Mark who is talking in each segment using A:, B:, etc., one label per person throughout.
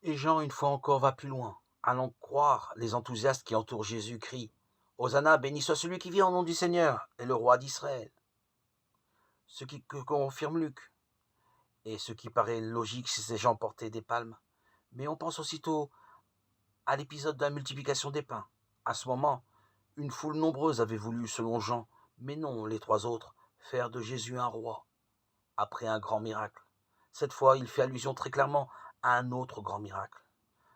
A: Et Jean, une fois encore, va plus loin. Allons croire les enthousiastes qui entourent Jésus crient Hosanna, béni soit celui qui vient au nom du Seigneur, et le roi d'Israël. Ce qui confirme Luc, et ce qui paraît logique si ces gens portaient des palmes. Mais on pense aussitôt à l'épisode de la multiplication des pains. À ce moment, une foule nombreuse avait voulu, selon Jean, mais non les trois autres, faire de Jésus un roi, après un grand miracle. Cette fois, il fait allusion très clairement à un autre grand miracle,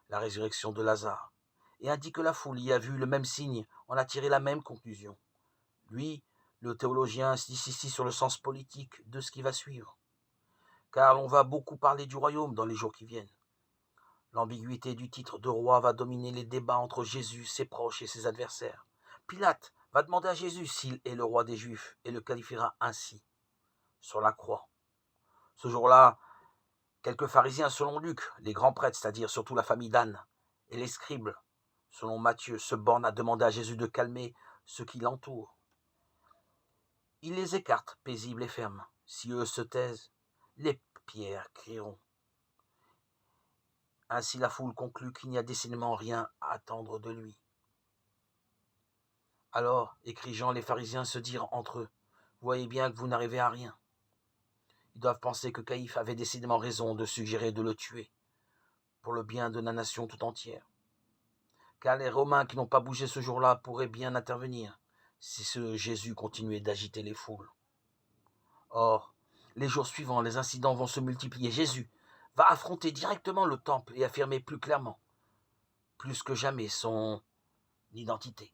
A: la résurrection de Lazare, et indique que la foule y a vu le même signe, en a tiré la même conclusion. Lui, le théologien, insiste ici sur le sens politique de ce qui va suivre, car on va beaucoup parler du royaume dans les jours qui viennent. L'ambiguïté du titre de roi va dominer les débats entre Jésus, ses proches et ses adversaires. Pilate va demander à Jésus s'il est le roi des Juifs et le qualifiera ainsi, sur la croix. Ce jour-là, quelques pharisiens, selon Luc, les grands prêtres, c'est-à-dire surtout la famille d'Anne, et les scribes, selon Matthieu, se bornent à demander à Jésus de calmer ceux qui l'entourent. Il les écarte, paisibles et fermes. Si eux se taisent, les pierres crieront. Ainsi la foule conclut qu'il n'y a décidément rien à attendre de lui. Alors, écrit Jean, les pharisiens se dirent entre eux, « Voyez bien que vous n'arrivez à rien. » Ils doivent penser que Caïphe avait décidément raison de suggérer de le tuer, pour le bien de la nation tout entière. Car les Romains qui n'ont pas bougé ce jour-là pourraient bien intervenir, si ce Jésus continuait d'agiter les foules. Or, les jours suivants, les incidents vont se multiplier. Jésus va affronter directement le temple et affirmer plus clairement, plus que jamais, son identité.